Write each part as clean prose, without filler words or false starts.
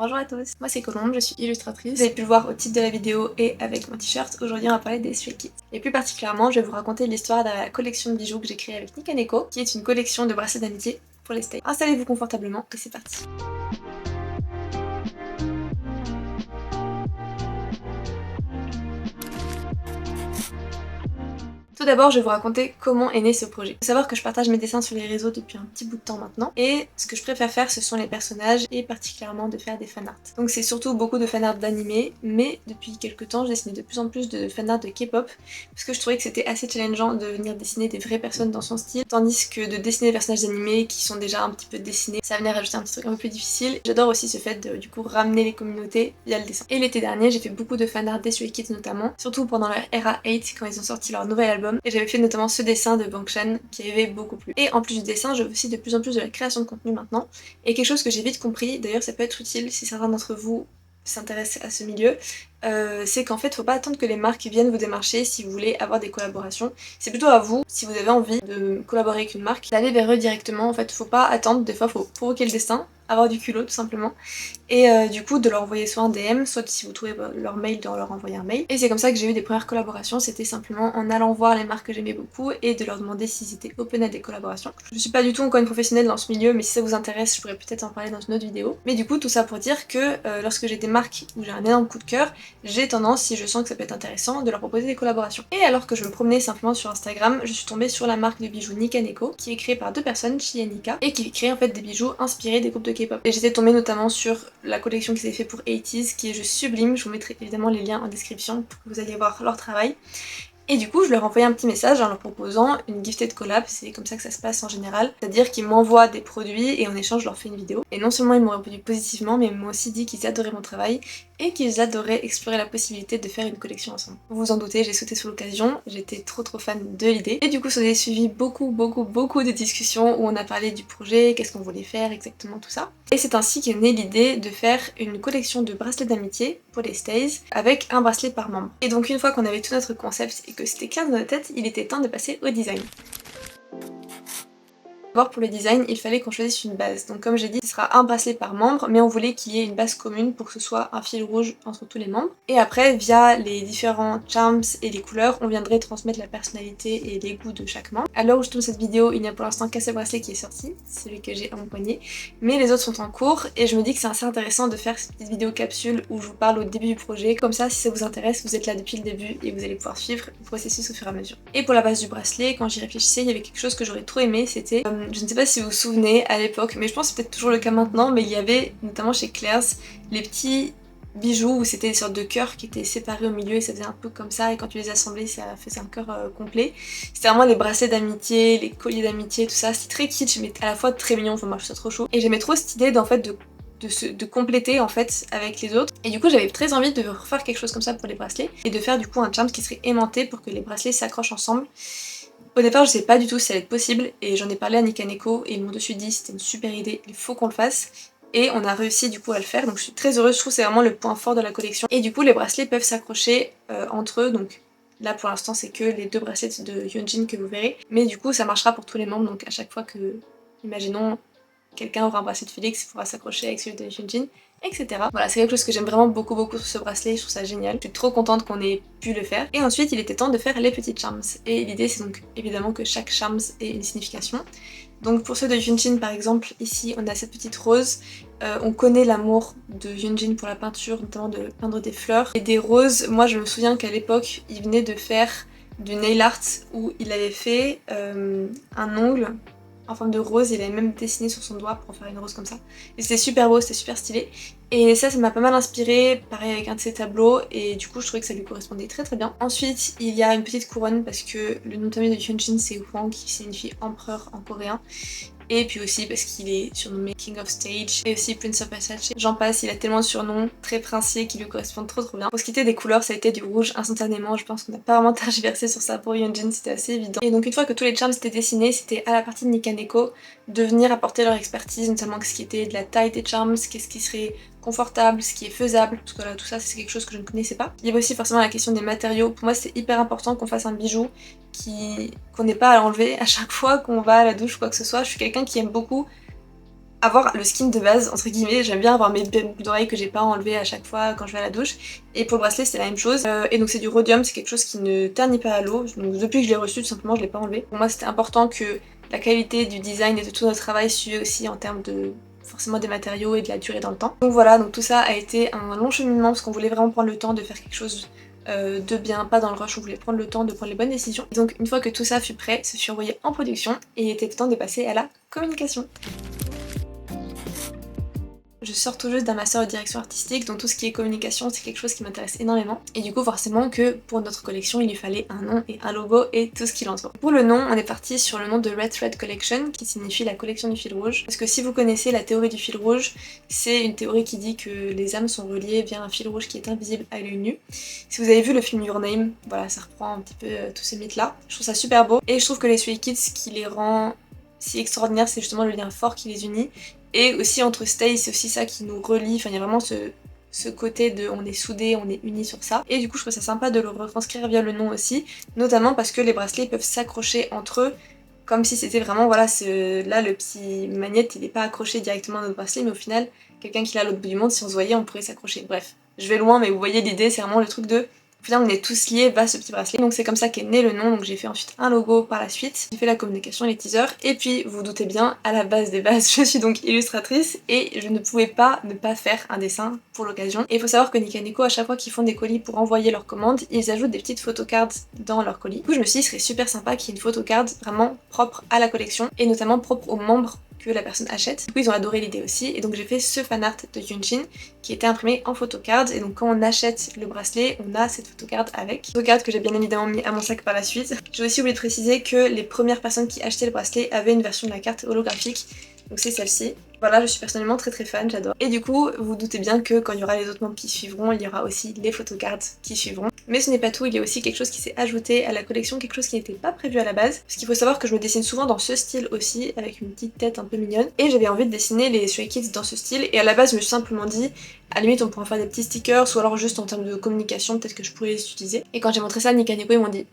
Bonjour à tous, moi c'est Colombe, je suis illustratrice. Vous avez pu le voir au titre de la vidéo et avec mon t-shirt. Aujourd'hui on va parler des Stray Kids. Et plus particulièrement, je vais vous raconter l'histoire de la collection de bijoux que j'ai créée avec Nika Neko, qui est une collection de bracelets d'amitié pour les Stays. Installez-vous confortablement et c'est parti. Tout d'abord, je vais vous raconter comment est né ce projet. Il faut savoir que je partage mes dessins sur les réseaux depuis un petit bout de temps maintenant, et ce que je préfère faire, ce sont les personnages, et particulièrement de faire des fanarts. Donc c'est surtout beaucoup de fanarts d'animé, mais depuis quelques temps, je dessine de plus en plus de fanarts de K-pop, parce que je trouvais que c'était assez challengeant de venir dessiner des vraies personnes dans son style, tandis que de dessiner des personnages d'animé qui sont déjà un petit peu dessinés, ça venait rajouter un petit truc un peu plus difficile. J'adore aussi ce fait de, du coup, ramener les communautés via le dessin. Et l'été dernier, j'ai fait beaucoup de fanarts des Stray Kids notamment, surtout pendant leur Era 8, quand ils ont sorti leur nouvel album. Et j'avais fait notamment ce dessin de Bang Chan qui avait beaucoup plu. Et en plus du dessin, je fais aussi de plus en plus de la création de contenu maintenant. Et quelque chose que j'ai vite compris, d'ailleurs ça peut être utile si certains d'entre vous s'intéressent à ce milieu, c'est qu'en fait faut pas attendre que les marques viennent vous démarcher si vous voulez avoir des collaborations. C'est plutôt à vous, si vous avez envie de collaborer avec une marque, d'aller vers eux directement. En fait faut pas attendre, des fois faut provoquer le destin, avoir du culot tout simplement, et du coup de leur envoyer soit un DM, soit si vous trouvez leur mail, de leur envoyer un mail. Et c'est comme ça que j'ai eu des premières collaborations, c'était simplement en allant voir les marques que j'aimais beaucoup et de leur demander s'ils étaient open à des collaborations. Je suis pas du tout encore une professionnelle dans ce milieu, mais si ça vous intéresse je pourrais peut-être en parler dans une autre vidéo. Mais du coup tout ça pour dire que lorsque j'ai des marques où j'ai un énorme coup de cœur, j'ai tendance, si je sens que ça peut être intéressant, de leur proposer des collaborations. Et alors que je me promenais simplement sur Instagram, je suis tombée sur la marque de bijoux Nika Neko, qui est créée par deux personnes, Chi et Nika, et qui crée en fait des bijoux inspirés des groupes de K-pop. Et j'étais tombée notamment sur la collection qu'ils avaient fait pour 80s, qui est juste sublime. Je vous mettrai évidemment les liens en description pour que vous alliez voir leur travail. Et du coup, je leur envoyais un petit message en leur proposant une gifted collab, c'est comme ça que ça se passe en général. C'est-à-dire qu'ils m'envoient des produits et en échange, je leur fais une vidéo. Et non seulement ils m'ont répondu positivement, mais ils m'ont aussi dit qu'ils adoraient mon travail et qu'ils adoraient explorer la possibilité de faire une collection ensemble. Vous vous en doutez, j'ai sauté sur l'occasion, j'étais trop fan de l'idée. Et du coup, ça a suivi beaucoup de discussions où on a parlé du projet, qu'est-ce qu'on voulait faire, exactement tout ça. Et c'est ainsi qu'est née l'idée de faire une collection de bracelets d'amitié pour les Stays, avec un bracelet par membre. Et donc une fois qu'on avait tout notre concept et que c'était clair dans notre tête, il était temps de passer au design. D'abord pour le design, il fallait qu'on choisisse une base. Donc comme j'ai dit, ce sera un bracelet par membre, mais on voulait qu'il y ait une base commune pour que ce soit un fil rouge entre tous les membres. Et après, via les différents charms et les couleurs, on viendrait transmettre la personnalité et les goûts de chaque membre. À l'heure où je tourne cette vidéo, il n'y a pour l'instant qu'un seul bracelet qui est sorti, celui que j'ai à mon poignet, mais les autres sont en cours et je me dis que c'est assez intéressant de faire cette petite vidéo capsule où je vous parle au début du projet. Comme ça, si ça vous intéresse, vous êtes là depuis le début et vous allez pouvoir suivre le processus au fur et à mesure. Et pour la base du bracelet, quand j'y réfléchissais, il y avait quelque chose que j'aurais trop aimé, c'était je ne sais pas si vous vous souvenez à l'époque, mais je pense que c'est peut-être toujours le cas maintenant, mais il y avait notamment chez Claire's les petits bijoux où c'était des sortes de cœurs qui étaient séparés au milieu et ça faisait un peu comme ça, et quand tu les assemblais ça faisait un cœur complet. C'était vraiment les bracelets d'amitié, les colliers d'amitié, tout ça. C'était très kitsch mais à la fois très mignon, enfin moi je trouve ça trop chaud. Et j'aimais trop cette idée d'en fait de compléter en fait avec les autres. Et du coup j'avais très envie de refaire quelque chose comme ça pour les bracelets et de faire du coup un charm qui serait aimanté pour que les bracelets s'accrochent ensemble. Au départ, je sais pas du tout si ça allait être possible et j'en ai parlé à Nika Neko et ils m'ont dessus dit c'était une super idée, il faut qu'on le fasse. Et on a réussi du coup à le faire, donc je suis très heureuse, je trouve que c'est vraiment le point fort de la collection. Et du coup les bracelets peuvent s'accrocher entre eux, donc là pour l'instant c'est que les deux bracelets de Hyunjin que vous verrez. Mais du coup ça marchera pour tous les membres, donc à chaque fois que, imaginons, quelqu'un aura un bracelet de Félix, il pourra s'accrocher avec celui de Hyunjin, etc. Voilà, c'est quelque chose que j'aime vraiment beaucoup sur ce bracelet, je trouve ça génial. Je suis trop contente qu'on ait pu le faire. Et ensuite, il était temps de faire les petites charms. Et l'idée, c'est donc évidemment que chaque charms ait une signification. Donc pour ceux de Hyunjin par exemple, ici on a cette petite rose. On connaît l'amour de Hyunjin pour la peinture, notamment de peindre des fleurs et des roses. Moi je me souviens qu'à l'époque, il venait de faire du nail art où il avait fait un ongle en forme de rose, il avait même dessiné sur son doigt pour faire une rose comme ça. Et c'était super beau, c'était super stylé. Et ça m'a pas mal inspiré, pareil avec un de ses tableaux, et du coup je trouvais que ça lui correspondait très bien. Ensuite, il y a une petite couronne parce que le nom de famille de Hyunjin c'est Hwang qui signifie empereur en coréen. Et puis aussi parce qu'il est surnommé King of Stage et aussi Prince of Versace. J'en passe, il a tellement de surnoms très princiers qui lui correspondent trop bien. Pour ce qui était des couleurs, ça a été du rouge instantanément. Je pense qu'on n'a pas vraiment tergiversé sur ça pour Hyunjin, c'était assez évident. Et donc une fois que tous les charms étaient dessinés, c'était à la partie de Nika Neko de venir apporter leur expertise, notamment ce qui était de la taille des charms, qu'est-ce qui serait confortable, ce qui est faisable, parce que là tout ça c'est quelque chose que je ne connaissais pas. Il y avait aussi forcément la question des matériaux. Pour moi c'est hyper important qu'on fasse un bijou qu'on n'ait pas à l'enlever à chaque fois qu'on va à la douche ou quoi que ce soit. Je suis quelqu'un qui aime beaucoup avoir le skin de base, entre guillemets. J'aime bien avoir mes boucles d'oreilles que j'ai pas enlevées à chaque fois quand je vais à la douche. Et pour le bracelet c'est la même chose. Et donc c'est du rhodium, c'est quelque chose qui ne ternit pas à l'eau. Donc depuis que je l'ai reçu, tout simplement je l'ai pas enlevé. Pour moi c'était important que la qualité du design et de tout notre travail suive aussi en termes de forcément des matériaux et de la durée dans le temps. Donc voilà, donc tout ça a été un long cheminement parce qu'on voulait vraiment prendre le temps de faire quelque chose de bien, pas dans le rush, on voulait prendre le temps de prendre les bonnes décisions. Et donc une fois que tout ça fut prêt, ce fut envoyé en production et il était temps de passer à la communication. Je sors tout juste d'un master de direction artistique, donc tout ce qui est communication c'est quelque chose qui m'intéresse énormément. Et du coup forcément que pour notre collection il lui fallait un nom et un logo et tout ce qui l'entoure. Pour le nom on est parti sur le nom de Red Thread Collection qui signifie la collection du fil rouge. Parce que si vous connaissez la théorie du fil rouge, c'est une théorie qui dit que les âmes sont reliées via un fil rouge qui est invisible à l'œil nu. Si vous avez vu le film Your Name, voilà ça reprend un petit peu tous ces mythes là. Je trouve ça super beau et je trouve que les Stray Kids ce qui les rend si extraordinaires c'est justement le lien fort qui les unit. Et aussi entre Stay, c'est aussi ça qui nous relie, enfin il y a vraiment ce côté de on est soudés, on est unis sur ça. Et du coup je trouve ça sympa de le retranscrire via le nom aussi, notamment parce que les bracelets peuvent s'accrocher entre eux, comme si c'était vraiment, voilà, là le petit magnète il n'est pas accroché directement à notre bracelet, mais au final, quelqu'un qui l'a à l'autre bout du monde, si on se voyait on pourrait s'accrocher. Bref, je vais loin mais vous voyez l'idée, c'est vraiment le truc de... Au final on est tous liés à ce petit bracelet. Donc c'est comme ça qu'est né le nom, donc j'ai fait ensuite un logo par la suite, j'ai fait la communication et les teasers, et puis vous vous doutez bien, à la base des bases, je suis donc illustratrice et je ne pouvais pas ne pas faire un dessin pour l'occasion. Et il faut savoir que Nika Neko, à chaque fois qu'ils font des colis pour envoyer leurs commandes, ils ajoutent des petites photocards dans leurs colis. Du coup je me suis dit, ce serait super sympa qu'il y ait une photocard vraiment propre à la collection, et notamment propre aux membres que la personne achète. Du coup ils ont adoré l'idée aussi, et donc j'ai fait ce fanart de Yunshin qui était imprimé en photocard, et donc quand on achète le bracelet, on a cette photocard avec. Photocard que j'ai bien évidemment mis à mon sac par la suite. J'ai aussi oublié de préciser que les premières personnes qui achetaient le bracelet avaient une version de la carte holographique, donc c'est celle-ci. Voilà, je suis personnellement très fan, j'adore. Et du coup, vous vous doutez bien que quand il y aura les autres membres qui suivront, il y aura aussi les photocards qui suivront. Mais ce n'est pas tout, il y a aussi quelque chose qui s'est ajouté à la collection, quelque chose qui n'était pas prévu à la base. Parce qu'il faut savoir que je me dessine souvent dans ce style aussi, avec une petite tête un peu mignonne. Et j'avais envie de dessiner les Stray Kids dans ce style, et à la base je me suis simplement dit, à la limite on pourrait faire des petits stickers, ou alors juste en termes de communication, peut-être que je pourrais les utiliser. Et quand j'ai montré ça à Nika Neko, ils m'ont dit,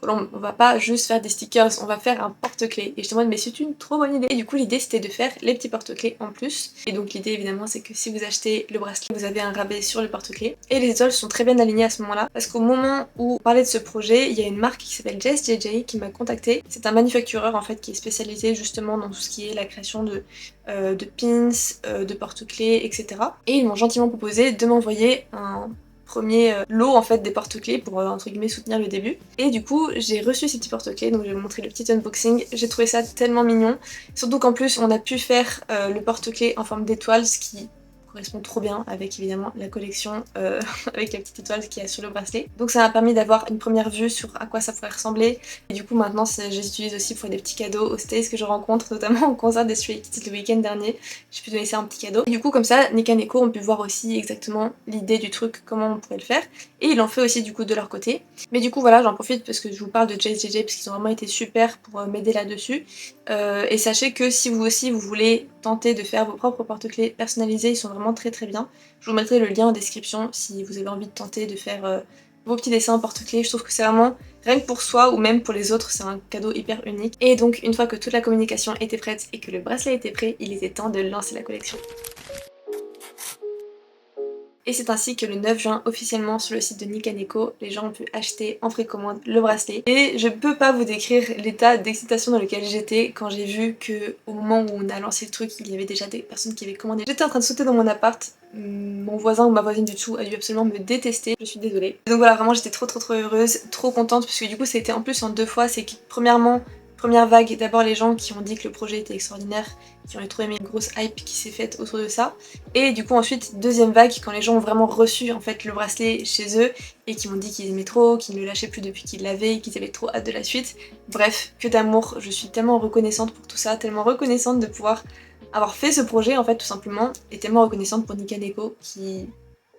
on va pas juste faire des stickers, on va faire un porte-clés. Et je te demande, mais c'est une trop bonne idée. Et du coup l'idée c'était de faire les petits porte-clés en plus. Et donc l'idée évidemment c'est que si vous achetez le bracelet, vous avez un rabais sur le porte-clés. Et les étoiles sont très bien alignées à ce moment-là, parce qu'au moment où on parlait de ce projet, il y a une marque qui s'appelle Jess JJ qui m'a contactée. C'est un manufactureur en fait qui est spécialisé justement dans tout ce qui est la création de pins, de porte-clés, etc. Et ils m'ont gentiment proposé de m'envoyer un premier lot en fait des porte-clés pour entre guillemets soutenir le début. Et du coup j'ai reçu ces petits porte-clés, donc je vais vous montrer le petit unboxing. J'ai trouvé ça tellement mignon, surtout qu'en plus on a pu faire le porte-clés en forme d'étoile, ce qui correspond trop bien avec évidemment la collection avec la petite étoile qu'il y a sur le bracelet. Donc ça m'a permis d'avoir une première vue sur à quoi ça pourrait ressembler. Et du coup maintenant je les utilise aussi pour des petits cadeaux aux Stays que je rencontre, notamment au concert des Stray Kids le week-end dernier. J'ai pu donner ça en petit cadeau. Et du coup comme ça Nika Neko ont pu voir aussi exactement l'idée du truc, comment on pourrait le faire. Et ils l'ont fait aussi du coup de leur côté. Mais du coup voilà, j'en profite parce que je vous parle de JSJJ parce qu'ils ont vraiment été super pour m'aider là-dessus. Et sachez que si vous aussi vous voulez tenter de faire vos propres porte-clés personnalisés, ils sont vraiment très bien. Je vous mettrai le lien en description si vous avez envie de tenter de faire vos petits dessins en porte-clés. Je trouve que c'est vraiment, rien que pour soi ou même pour les autres, c'est un cadeau hyper unique. Et donc une fois que toute la communication était prête et que le bracelet était prêt, il était temps de lancer la collection. Et c'est ainsi que le 9 juin, officiellement sur le site de Nika Neko, les gens ont pu acheter en précommande le bracelet. Et je peux pas vous décrire l'état d'excitation dans lequel j'étais quand j'ai vu que au moment où on a lancé le truc, il y avait déjà des personnes qui avaient commandé. J'étais en train de sauter dans mon appart, mon voisin ou ma voisine du dessous a dû absolument me détester, je suis désolée. Et donc voilà, vraiment j'étais trop heureuse, trop contente, parce que du coup ça a été en plus en deux fois, c'est que premièrement, première vague, d'abord les gens qui ont dit que le projet était extraordinaire, qui ont trop aimé une grosse hype qui s'est faite autour de ça. Et du coup ensuite, deuxième vague, quand les gens ont vraiment reçu en fait le bracelet chez eux et qui m'ont dit qu'ils aimaient trop, qu'ils ne le lâchaient plus depuis qu'ils l'avaient, qu'ils avaient trop hâte de la suite. Bref, que d'amour, je suis tellement reconnaissante pour tout ça, tellement reconnaissante de pouvoir avoir fait ce projet en fait tout simplement, et tellement reconnaissante pour Nika Neko qui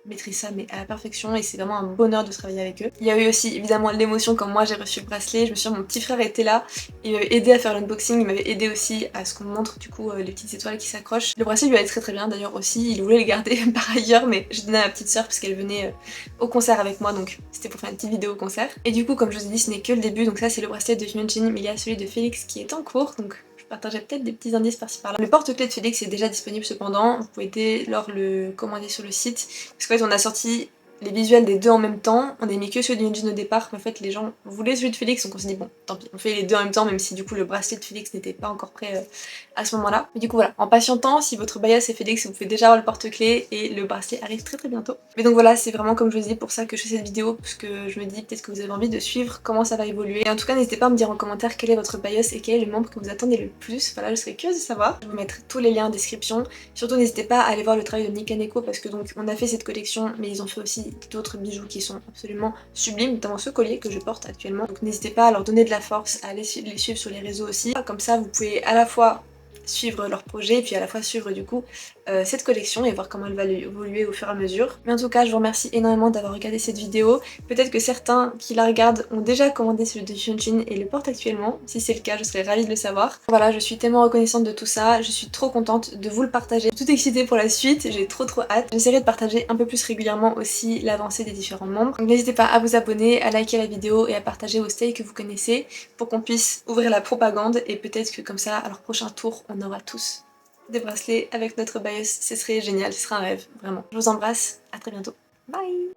maîtrise ça mais à la perfection, et c'est vraiment un bonheur de travailler avec eux. Il y a eu aussi évidemment l'émotion quand moi j'ai reçu le bracelet, je me suis dit mon petit frère était là, il m'avait aidé à faire l'unboxing, il m'avait aidé aussi à ce qu'on montre du coup les petites étoiles qui s'accrochent. Le bracelet lui allait très bien d'ailleurs aussi, il voulait le garder par ailleurs, mais j'ai donné à ma petite soeur parce qu'elle venait au concert avec moi, donc c'était pour faire une petite vidéo au concert. Et du coup comme je vous ai dit ce n'est que le début, donc ça c'est le bracelet de Hyunjin, mais il y a celui de Félix qui est en cours, donc partagerai peut-être des petits indices par-ci par-là. Le porte-clés de Félix est déjà disponible cependant, vous pouvez dès lors le commander sur le site, parce qu'en fait on a sorti les visuels des deux en même temps, on a mis que ceux de Yunjin au départ, mais en fait les gens voulaient celui de Félix, donc on s'est dit bon, tant pis, on fait les deux en même temps, même si du coup le bracelet de Félix n'était pas encore prêt à ce moment-là. Mais du coup voilà, en patientant, si votre bias est Félix, vous pouvez déjà avoir le porte-clés et le bracelet arrive très très bientôt. Mais donc voilà, c'est vraiment comme je vous dis pour ça que je fais cette vidéo, parce que je me dis peut-être que vous avez envie de suivre comment ça va évoluer. Et en tout cas, n'hésitez pas à me dire en commentaire quel est votre bias et quel est le membre que vous attendez le plus. Voilà, je serais curieuse de savoir. Je vais vous mettre tous les liens en description. Surtout n'hésitez pas à aller voir le travail de Nick Kaneko parce que donc on a fait cette collection, mais ils ont fait aussi d'autres bijoux qui sont absolument sublimes, notamment ce collier que je porte actuellement. Donc n'hésitez pas à leur donner de la force, à aller les suivre sur les réseaux aussi. Comme ça, vous pouvez à la fois suivre leur projet et puis à la fois suivre du coup cette collection et voir comment elle va évoluer au fur et à mesure. Mais en tout cas, je vous remercie énormément d'avoir regardé cette vidéo. Peut-être que certains qui la regardent ont déjà commandé celui de Hyunjin et le portent actuellement. Si c'est le cas, je serais ravie de le savoir. Voilà, je suis tellement reconnaissante de tout ça, je suis trop contente de vous le partager. Toute excitée pour la suite, j'ai trop hâte. J'essaierai de partager un peu plus régulièrement aussi l'avancée des différents membres. Donc n'hésitez pas à vous abonner, à liker la vidéo et à partager aux stays que vous connaissez pour qu'on puisse ouvrir la propagande et peut-être que comme ça, à leur prochain tour, on aura tous des bracelets avec notre bias, ce serait génial, ce serait un rêve, vraiment. Je vous embrasse, à très bientôt. Bye!